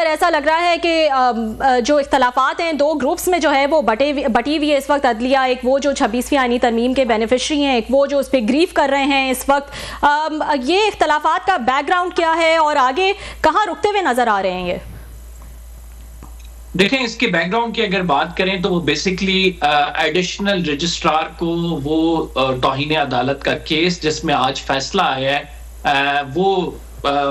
ऐसा लग रहा है कि जो इख्तलाफात हैं दो ग्रुप्स में जो है वो बटी हुई है इस वक्त अदलिया। एक वो जो 26वीं आईनी तरमीम के बेनिफिशरी हैं, एक वो जो उस पर ग्रीफ कर रहे हैं इस वक्त। ये इख्तलाफात का बैकग्राउंड क्या है और आगे कहाँ रुकते हुए नजर आ रहे हैं ये? देखें, इसके बैकग्राउंड की अगर बात करें तो वो बेसिकली एडिशनल रजिस्ट्रार को वो तौहीन अदालत का केस जिसमें आज फैसला आया है वो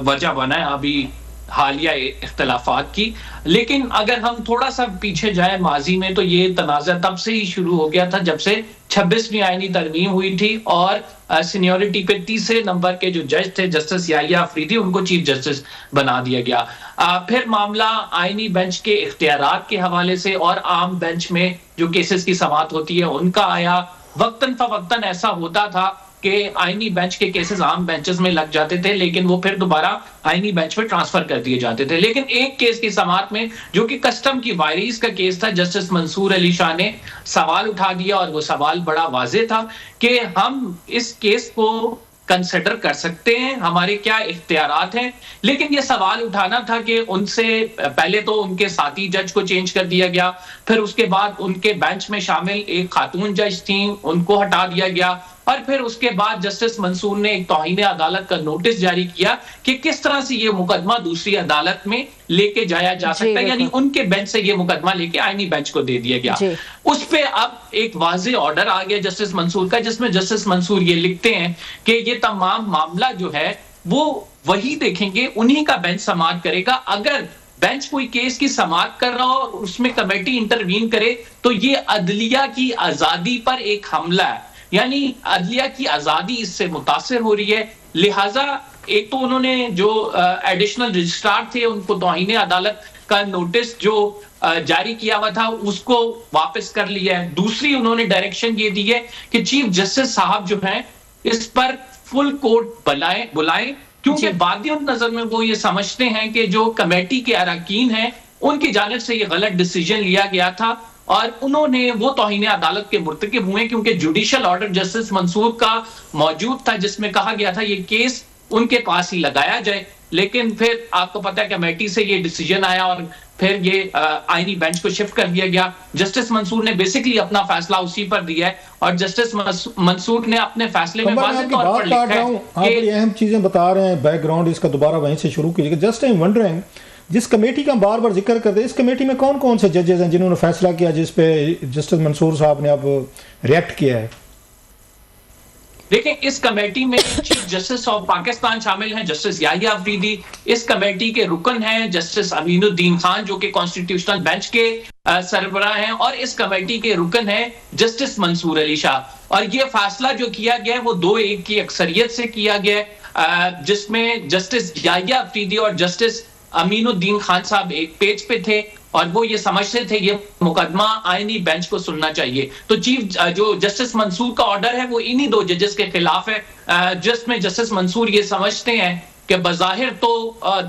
वजह बना है अभी हालिया इख्तलाफात की। लेकिन अगर हम थोड़ा सा पीछे जाए माजी में, तो ये तनाज़ा तब से ही शुरू हो गया था जब से 26वीं आईनी तरमीम हुई थी और सीनियरिटी पे तीसरे नंबर के जो जज थे जस्टिस याहिया अफरीदी, उनको चीफ जस्टिस बना दिया गया। फिर मामला आईनी बेंच के इख्तियारात के हवाले से और आम बेंच में जो केसेस की समाअत होती है उनका आया। वक्तन फवक्तन ऐसा होता था कि आईनी बेंच के केसेस आम बेंचेस में लग जाते थे, लेकिन वो फिर दोबारा आईनी बेंच में ट्रांसफर कर दिए जाते थे। लेकिन एक केस की समाअत में, जो कि कस्टम की वायरीज का केस था, जस्टिस मंसूर अली शाह ने सवाल उठा दिया और वो सवाल बड़ा वाज़ेह था कि हम इस केस को कंसिडर कर सकते हैं, हमारे क्या इख्तियारात हैं। लेकिन ये सवाल उठाना था कि उनसे पहले तो उनके साथी जज को चेंज कर दिया गया, फिर उसके बाद उनके बेंच में शामिल एक खातून जज थी, उनको हटा दिया गया, और फिर उसके बाद जस्टिस मंसूर ने एक तौहीन अदालत का नोटिस जारी किया कि किस तरह से ये मुकदमा दूसरी अदालत में लेके जाया जा सकता है, यानी उनके बेंच से ये मुकदमा लेके आईनी बेंच को दे दिया गया। उस पे अब एक वाज़ेह ऑर्डर आ गया जस्टिस मंसूर का, जिसमें जस्टिस मंसूर ये लिखते हैं कि ये तमाम मामला जो है वो वही देखेंगे, उन्हीं का बेंच समाअत करेगा। अगर बेंच कोई केस की समाअत कर रहा हो और उसमें कमेटी इंटरवीन करे तो ये अदलिया की आजादी पर एक हमला है, यानी अदलिया की आजादी इससे मुतासिर हो रही है। लिहाजा एक तो उन्होंने जो एडिशनल रजिस्ट्रार थे उनको तौहीन अदालत का नोटिस जो जारी किया हुआ था उसको वापस कर लिया है। दूसरी उन्होंने डायरेक्शन ये दी है कि चीफ जस्टिस साहब जो हैं इस पर फुल कोर्ट बुलाएं, क्योंकि बादियों नजर में वो ये समझते हैं कि जो कमेटी के अरकान हैं उनकी जानिब से ये गलत डिसीजन लिया गया था और उन्होंने वो तौहीन अदालत के मुर्तकिब हुए, क्योंकि जुडिशल ऑर्डर जस्टिस मंसूर का मौजूद था जिसमें कहा गया था ये केस उनके पास ही लगाया जाए। लेकिन फिर आपको पता है कमेटी से ये डिसीजन आया और फिर ये आईनी बेंच को शिफ्ट कर दिया गया। जस्टिस मंसूर ने बेसिकली अपना फैसला उसी पर दिया है और जस्टिस मंसूर ने अपने फैसले में वाज़ेह तौर पर लिखा है आप बड़ी अहम चीजें बता रहे हैं, बैकग्राउंड इसका दोबारा वहीं से शुरू कीजिएगा। जस्ट आई एम वंडरिंग, जिस कमेटी का बार बार जिक्र करते हैं, इस कमेटी में कौन कौन से जजेस हैं जिन्होंने फैसला किया जिस पे जस्टिस मंसूर साहब ने अब रिएक्ट किया है? देखिए, इस कमेटी में चीफ जस्टिस ऑफ पाकिस्तान शामिल हैं, जस्टिस याहिया अफरीदी। इस कमेटी के रुकन हैं जस्टिस अमीनुद्दीन खान जो कि कॉन्स्टिट्यूशनल बेंच के सरबराह हैं, और इस कमेटी के रुकन हैं जस्टिस मंसूर अली शाह। और ये फैसला जो किया गया है वो 2-1 की अक्सरियत से किया गया है, जिसमें जस्टिस याहिया अफरीदी और जस्टिस अमीनुद्दीन खान साहब एक पेज पे थे और वो ये समझते थे ये मुकदमा आईनी बेंच को सुनना चाहिए। तो चीफ जो जस्टिस मंसूर का ऑर्डर है वो इन्हीं 2 जजेस के खिलाफ है, जिसमें जस्टिस मंसूर ये समझते हैं कि बज़ाहिर तो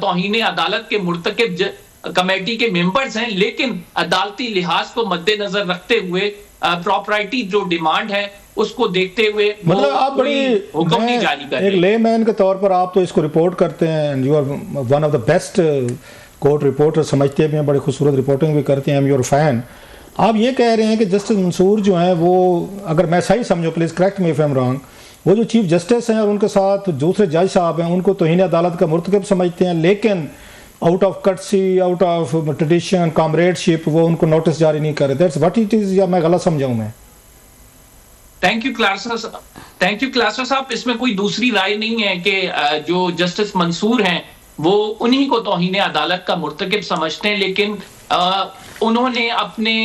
तौहीन अदालत के मुर्तकिब कमेटी के मेंबर्स हैं, लेकिन अदालती लिहाज को मद्देनजर रखते हुए प्रॉपर्टी जो डिमांड है उसको देखते हुए मतलब आप बड़ी हुक्म नहीं जारी कर रहे। एक लेमैन के तौर पर आप तो इसको रिपोर्ट करते हैं, you are one of the best court reporter, समझते भी हैं, बड़ी खूबसूरत रिपोर्टिंग भी करते हैं, आई एम योर फैन। आप ये कह रहे हैं कि जस्टिस मंसूर जो हैं वो, अगर मैं सही समझूं, please correct me if I am wrong, वो जो चीफ जस्टिस हैं और उनके साथ दूसरे जज साहब हैं उनको तौहीन अदालत का मुर्तकिब समझते हैं, लेकिन out of courtesy, out of tradition, comradeship वो उनको नोटिस जारी नहीं कर रहे। दैट्स व्हाट इट इज़, या मैं गलत समझाऊं? मैं थैंक यू क्लासर साहब, इसमें कोई दूसरी राय नहीं है कि जो जस्टिस मंसूर हैं वो उन्हीं को तौहीन अदालत का मुर्तकिब समझते हैं। लेकिन उन्होंने अपने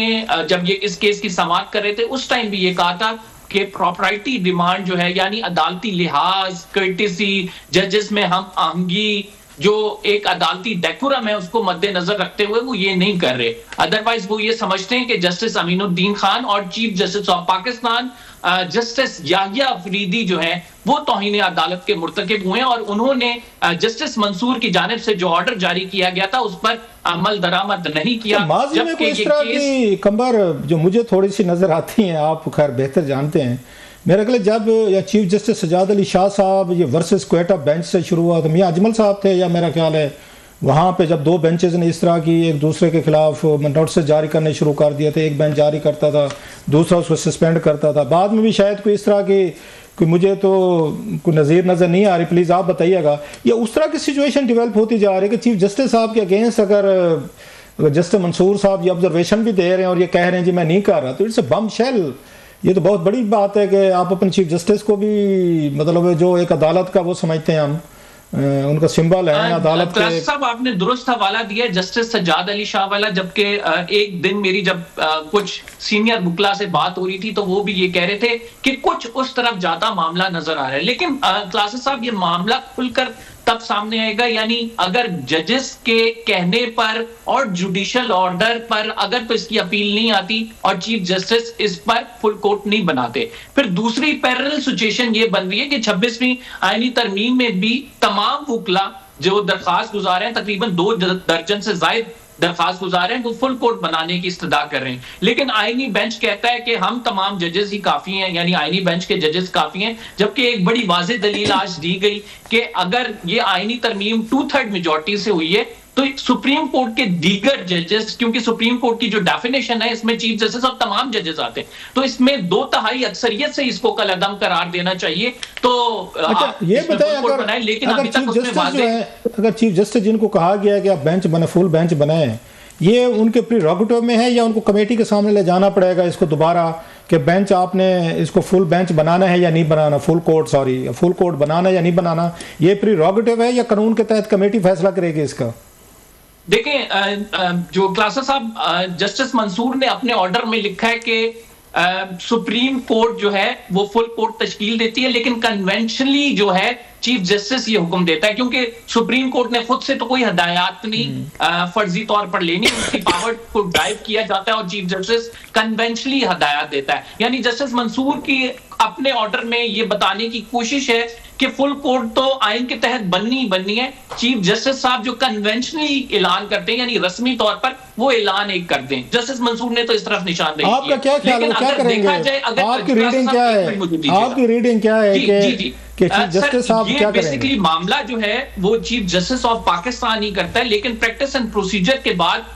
जब ये इस केस की समाअत कर रहे थे उस टाइम भी ये कहा था कि प्रॉपर्टी डिमांड जो है, यानी अदालती लिहाज, कर्टिसी, जजेस में हम आहंगी, जो एक अदालती डेकोरम है उसको मद्देनजर रखते हुए वो ये नहीं कर रहे। अदरवाइज वो ये समझते हैं कि जस्टिस अमीनुद्दीन खान और chief justice of Pakistan justice Yahya Afridi जो है वो तौहीन अदालत के मुर्तकिब हुए और उन्होंने जस्टिस मंसूर की जानिब से जो ऑर्डर जारी किया गया था उस पर अमल दरामद नहीं किया। तो माजी में कोई इस तरह की कंबर जो मुझे थोड़ी सी नजर आती हैं, आप खैर बेहतर जानते हैं, मेरा ख्याल जब या चीफ जस्टिस सजाद अली शाह साहब ये वर्सेस क्वेटा बेंच से शुरू हुआ तो मियां अजमल साहब थे, या मेरा ख्याल है वहाँ पे जब दो बेंचेस ने इस तरह की एक दूसरे के खिलाफ नोटिस जारी करने शुरू कर दिए थे, एक बेंच जारी करता था, दूसरा उसको सस्पेंड करता था, बाद में भी शायद कोई इस तरह की कि मुझे तो कोई नज़ीर नज़र नहीं आ रही, प्लीज़ आप बताइएगा। या उस तरह की सिचुएशन डेवलप होती जा रही है कि चीफ जस्टिस साहब के अगेंस्ट अगर जस्टिस मंसूर साहब ये ऑब्जर्वेशन भी दे रहे हैं और ये कह रहे हैं जी मैं नहीं कर रहा, तो इट्स अ बम शेल। ये तो बहुत बड़ी बात है कि आप अपने चीफ जस्टिस को भी मतलब जो एक अदालत का वो समझते हैं हम उनका सिंबल है अदालत के। साहब आपने दुरुस्त हवाला दिया जस्टिस सज्जाद अली शाह वाला, जबकि एक दिन मेरी जब कुछ सीनियर बुकला से बात हो रही थी तो वो भी ये कह रहे थे कि कुछ उस तरफ जाता मामला नजर आ रहा है। लेकिन क्लासेस साहब ये मामला खुलकर तब सामने आएगा, यानी अगर जजेस के कहने पर और जुडिशियल ऑर्डर पर अगर तो इसकी अपील नहीं आती और चीफ जस्टिस इस पर फुल कोर्ट नहीं बनाते। फिर दूसरी पैरेलल सिचुएशन ये बन रही है कि 26वीं आईनी तरमीम में भी तमाम वुकला जो दरखास्त गुजार हैं, तकरीबन 2 दर्जन से ज्यादा दरखास्त गुजार हैं, वो फुल कोर्ट बनाने की इस्तदा कर रहे हैं। लेकिन आईनी बेंच कहता है कि हम तमाम जजेस ही काफी हैं, यानी आईनी बेंच के जजेस काफी हैं। जबकि एक बड़ी वाज़ेह दलील आज दी गई कि अगर ये आईनी तरमीम 2/3 मेजॉरिटी से हुई है तो सुप्रीम कोर्ट के दीगर जजेस, क्योंकि सुप्रीम कोर्ट की जो डेफिनेशन है इसमें चीफ जस्टिस और तमाम जजेस आते हैं, तो इसमें 2/3 अक्सरियत से इसको कल अदम करार देना चाहिए। तो ये बताएं लेकिन अभी तक अगर चीफ जस्टिस जिनको कहा गया है कि आप बेंच बने, फुल बेंच बनाए, ये उनके प्रीरोगेटिव में है या उनको कमेटी के सामने ले जाना पड़ेगा इसको दोबारा कि बेंच आपने इसको फुल बेंच बनाना है या नहीं बनाना, फुल कोर्ट बनाना है या नहीं बनाना, ये प्रीरोगेटिव है या कानून के तहत कमेटी फैसला करेगी इसका? देखें, जो क्लासेस साहब जस्टिस मंसूर ने अपने ऑर्डर में लिखा है कि सुप्रीम कोर्ट जो है वो फुल कोर्ट तश्कील देती है, लेकिन कन्वेंशनली जो है चीफ जस्टिस ये हुक्म देता है, क्योंकि सुप्रीम कोर्ट ने खुद से तो कोई हदायत नहीं फर्जी तौर पर लेनी, उसकी पावर को ड्राइव किया जाता है और चीफ जस्टिस कन्वेंशनली हदायत देता है। यानी जस्टिस मंसूर की अपने ऑर्डर में ये बताने की कोशिश है कि फुल कोर्ट तो आइन के तहत बननी है, चीफ जस्टिस साहब जो कन्वेंशनली ऐलान करते हैं यानी रस्मी तौर पर वो ऐलान एक कर दें। जस्टिस मंसूर ने तो इस तरफ निशानदेही की। आपका क्या ख्याल है, क्या करेंगे? आपकी रीडिंग क्या है? आपकी रीडिंग क्या है कि चीफ जस्टिस साहब क्या करेंगे? बेसिकली मामला जो है वो चीफ जस्टिस ऑफ पाकिस्तान ही करता है, लेकिन प्रैक्टिस एंड प्रोसीजर के बाद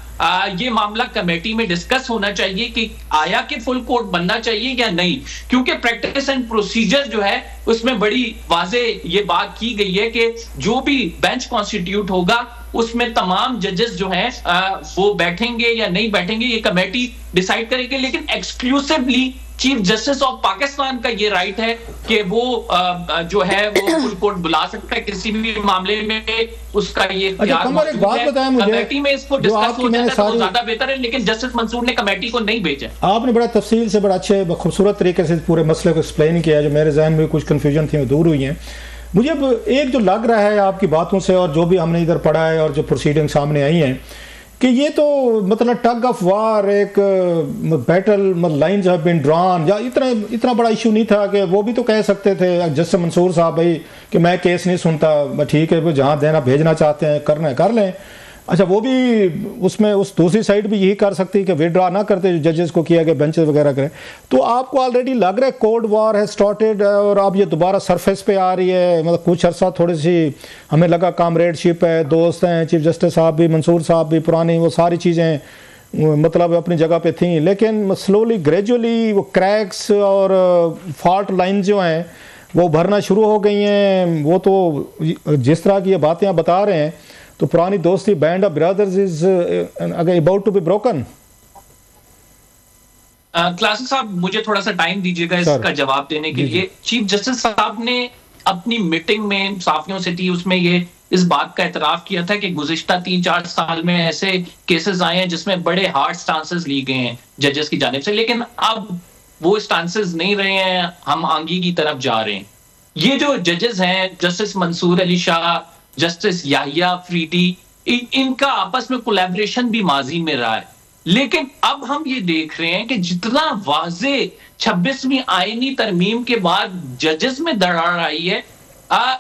ये मामला कमेटी में डिस्कस होना चाहिए कि आया कि फुल कोर्ट बनना चाहिए या नहीं, क्योंकि प्रैक्टिस एंड प्रोसीजर जो है उसमें बड़ी वाजे ये बात की गई है कि जो भी बेंच कॉन्स्टिट्यूट होगा उसमें तमाम जजेस जो हैं वो बैठेंगे या नहीं बैठेंगे ये कमेटी डिसाइड करेगी, लेकिन exclusively chief justice of Pakistan का ये राइट है कि वो जो है वो फुल कोर्ट बुला सकता है किसी भी मामले में, उसका ये इख्तियार मौजूद है। कमेटी में इसको डिस्कस हो जाए तो ज्यादा बेहतर है, लेकिन जस्टिस मंसूर ने कमेटी को नहीं भेजा। आपने बड़ा तफसील से बड़ा अच्छे खूबसूरत तरीके से पूरे मसले को एक्सप्लेन किया, जो मेरे जहन में कुछ कंफ्यूजन थी वो दूर हुई है। मुझे एक जो लग रहा है आपकी बातों से और जो भी हमने इधर पढ़ा है और जो प्रोसीडिंग सामने आई हैं कि ये तो मतलब टग ऑफ वार, एक battle lines have been drawn, या इतना बड़ा इशू नहीं था कि वो भी तो कह सकते थे जस्टिस मंसूर साहब भाई कि मैं केस नहीं सुनता, ठीक है जहाँ देना भेजना चाहते हैं करना है कर लें। अच्छा, वो भी उसमें उस दूसरी साइड भी यही कर सकती है कि विड्रॉ ना करते जो जजेस को किया गया बेंचेस वगैरह करें। तो आपको ऑलरेडी लग रहा है कोल्ड वॉर है स्टार्टेड और अब ये दोबारा सरफेस पे आ रही है, मतलब कुछ अर्सा थोड़ी सी हमें लगा कामरेडशिप है, दोस्त हैं, चीफ जस्टिस साहब भी, मंसूर साहब भी, पुरानी वो सारी चीज़ें मतलब अपनी जगह पे थी, लेकिन स्लोली ग्रेजुअली वो क्रैक्स और फॉल्ट लाइन जो हैं वो भरना शुरू हो गई हैं। वो तो जिस तरह की ये बातें आप बता रहे हैं तो पुरानी दोस्ती band of brothers is about to be broken. क्लासेस साहब मुझे थोड़ा सा टाइम दीजिएगा इसका जवाब देने के लिए। चीफ जस्टिस साहब ने अपनी मीटिंग में साफियों से थी उसमें ये इस बात का एतराफ किया था कि गुज़िश्ता 3-4 साल में ऐसे केसेस आए हैं जिसमें बड़े हार्ड स्टांसेस ली गए हैं जजेस की जानिब से, लेकिन अब वो स्टांसेस नहीं रहे हैं, हम आगे की तरफ जा रहे हैं। ये जो जजेस हैं जस्टिस मंसूर अली शाह, जस्टिस याहिया अफरीदी, इनका आपस में कोलैबोरेशन भी माजी में रहा है, लेकिन अब हम ये देख रहे हैं कि जितना वाजे 26वीं आईनी तरमीम के बाद जजेस में दरार आई है,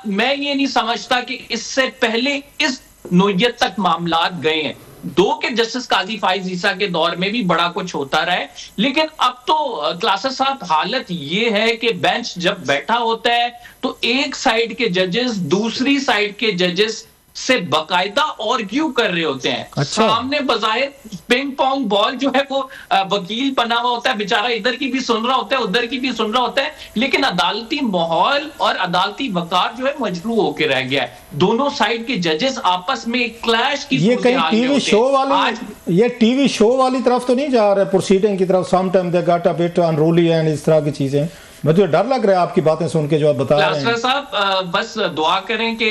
मैं ये नहीं समझता कि इससे पहले इस नोयत तक मामलात गए हैं। 2 के जस्टिस काजी फाइज ईसा के दौर में भी बड़ा कुछ होता रहा है, लेकिन अब तो क्लासेस साहब हालत ये है कि बेंच जब बैठा होता है तो एक साइड के जजेस दूसरी साइड के जजेस से बकायदा आर्ग्यू कर रहे होते हैं। अच्छा। सामने बजाय पिंग पोंग बॉल जो है वो वकील बना हुआ होता है, बेचारा इधर की भी सुन रहा होता है उधर की भी सुन रहा होता है, लेकिन अदालती माहौल और अदालती वकार जो है मजरू होकर रह गया है। दोनों साइड के जजेस आपस में एक क्लैश की ये कहीं टीवी शो वाली, ये टीवी शो वाली तरफ तो नहीं जा रहा है प्रोसीडिंग की तरफ? Sometime they got a bit unruly and इस तरह की चीजें। मुझे डर लग रहा है आपकी बातें सुन के जो आप बता रहे हैं। साहब बस दुआ करें कि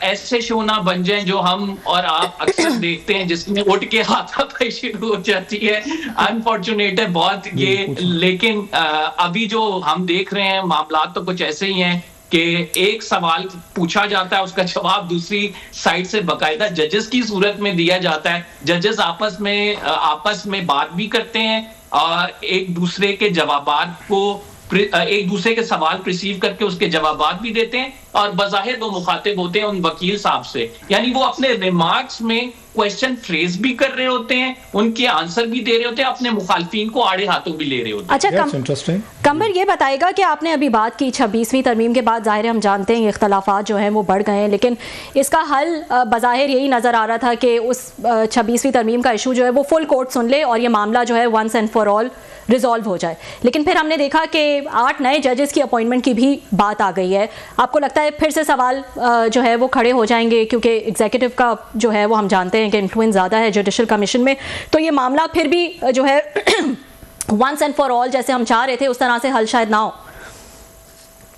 ऐसे शो ना बन जाएं जो हम और आप अक्सर देखते हैं जिसमें उठ के हाथापाई शुरू हो जाती है। अनफॉर्चुनेट है बहुत ये, लेकिन अभी जो हम देख रहे हैं मामला तो कुछ ऐसे ही हैं कि एक सवाल पूछा जाता है, उसका जवाब दूसरी साइड से बकायदा जजेस की सूरत में दिया जाता है। जजेस आपस में बात भी करते हैं और एक दूसरे के जवाबात को, एक दूसरे के सवाल रिसीव करके उसके जवाबात भी देते हैं और बज़ाहिर वो मुखातिब होते हैं उन वकील साहब से, यानी वो अपने रिमार्क्स में क्वेश्चन फ्रेज भी कर रहे होते हैं, उनके आंसर भी दे रहे होते हैं, अपने मुखालफिन को आड़े हाथों भी ले रहे होते हैं। अच्छा, कमर ये बताएगा कि आपने अभी बात की 26वीं तरमीम के बाद ज़ाहिर हम जानते हैं ये इख्तलाफात जो हैं वो बढ़ गए हैं, लेकिन इसका हल बज़ाहिर यही नज़र आ रहा था कि उस 26वीं तरमीम का इशू जो है वो फुल कोर्ट सुन ले और ये मामला जो है once and for all resolve हो जाए। लेकिन फिर हमने देखा कि 8 नए जजेस की अपॉइंटमेंट की भी बात आ गई है। आपको लगता है फिर से सवाल जो है वो खड़े हो जाएंगे, क्योंकि एग्जीक्यूटिव का जो है वो हम जानते हैं कि इन्फ्लुएंस ज़्यादा है जुडिशल कमीशन में, तो ये मामला फिर भी जो है वंस एंड फॉर ऑल जैसे हम चाह रहे थे उस तरह से हल शायद ना हो?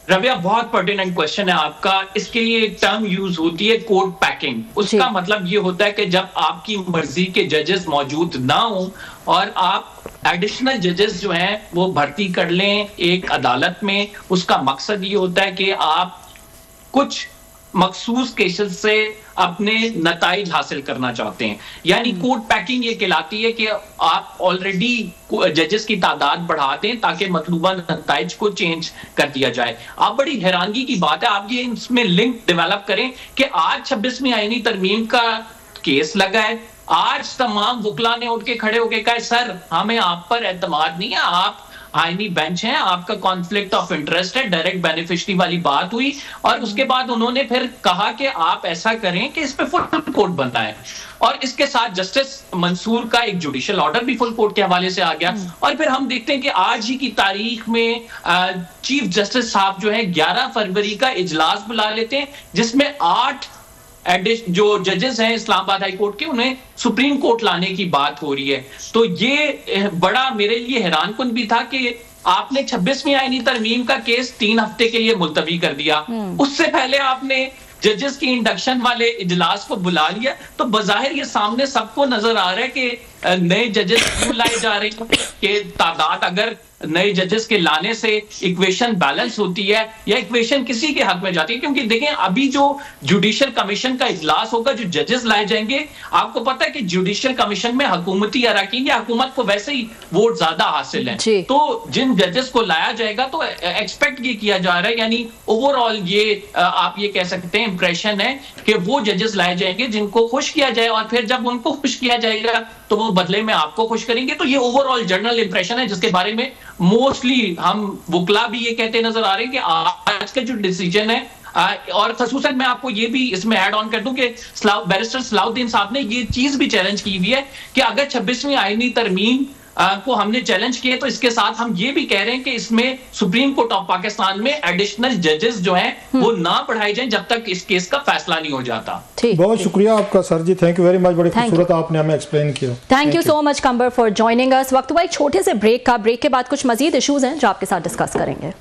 रबिया, बहुत पर्टिनेंट क्वेश्चन है आपका। इसके लिए एक टर्म यूज होती है कोर्ट पैकिंग। उसका मतलब ये होता है कि जब आपकी मर्जी के जजेस मौजूद ना हो और आप एडिशनल जजेस जो हैं वो भर्ती कर लें एक अदालत में, उसका मकसद ये होता है कि आप कुछ मखसूस केसेस से अपने नताइज हासिल करना चाहते हैं। यानी कोर्ट पैकिंग ये कहलाती है कि आप ऑलरेडी जजेस की तादाद बढ़ा दें ताकि मतलूबा नताइज को चेंज कर दिया जाए। आप बड़ी हैरानगी की बात है, आप ये इसमें लिंक डेवलप करें कि आज 26वीं आईनी तरमीम का केस लगा है, आज तमाम वकला ने उठ के खड़े होकर कहा सर हमें आप पर एतमाद नहीं है, आप आईनी बेंच है, आपका कॉन्फ्लिक्ट ऑफ इंटरेस्ट है, डायरेक्ट बेनिफिशियरी वाली बात हुई। और उसके बाद उन्होंने फिर कहा कि आप ऐसा करें कि इस पे फुल कोर्ट बनता है, और इसके साथ जस्टिस मंसूर का एक जुडिशियल ऑर्डर भी फुल कोर्ट के हवाले से आ गया। और फिर हम देखते हैं कि आज ही की तारीख में चीफ जस्टिस साहब जो है 11 फरवरी का इजलास बुला लेते हैं जिसमें 8 जो जजेस हैं इस्लामाबाद हाई कोर्ट के, उन्हें सुप्रीम कोर्ट लाने की बात हो रही है। तो ये बड़ा मेरे लिए हैरानकुन भी था कि आपने 26वीं आईनी तरमीम का केस 3 हफ्ते के लिए मुलतवी कर दिया, उससे पहले आपने जजेस की इंडक्शन वाले इजलास को बुला लिया। तो बजाहिर ये सामने सबको नजर आ रहा है कि नए जजेस क्यों लाए जा रहे हैं, कि तादाद अगर नए जजेस के लाने से इक्वेशन बैलेंस होती है या इक्वेशन किसी के हक में जाती है। क्योंकि देखें अभी जो जुडिशियल कमीशन का इजलास होगा, जो जजेस लाए जाएंगे, आपको पता है कि जुडिशियल कमीशन में हुकूमती अरकान या हुकूमत को वैसे ही वोट ज्यादा हासिल है, तो जिन जजेस को लाया जाएगा तो एक्सपेक्ट ये किया जा रहा है, यानी ओवरऑल ये आप ये कह सकते हैं इंप्रेशन है कि वो जजेस लाए जाएंगे जिनको खुश किया जाए, और फिर जब उनको खुश किया जाएगा तो वो बदले में आपको खुश करेंगे। तो ये ओवरऑल जनरल इंप्रेशन है जिसके बारे में मोस्टली हम वकला भी ये कहते नजर आ रहे हैं कि आज का जो डिसीजन है, और खसूसन मैं आपको ये भी इसमें ऐड ऑन कर दूं कि बैरिस्टर सलाउद्दीन साहब ने ये चीज भी चैलेंज की हुई है कि अगर 26वीं आईनी तरमीम को हमने चैलेंज किए तो इसके साथ हम ये भी कह रहे हैं कि इसमें सुप्रीम कोर्ट ऑफ पाकिस्तान में एडिशनल जजेस जो हैं वो ना बढ़ाए जाएं जब तक इस केस का फैसला नहीं हो जाता। बहुत शुक्रिया आपका sir ji, thank you very much, बड़ी खूबसूरत आपने हमें एक्सप्लेन किया। Thank you so much Qambar for joining us. वक्त हुआ एक छोटे से ब्रेक का, ब्रेक के बाद कुछ मजीद इश्यूज हैं जो आपके साथ डिस्कस करेंगे।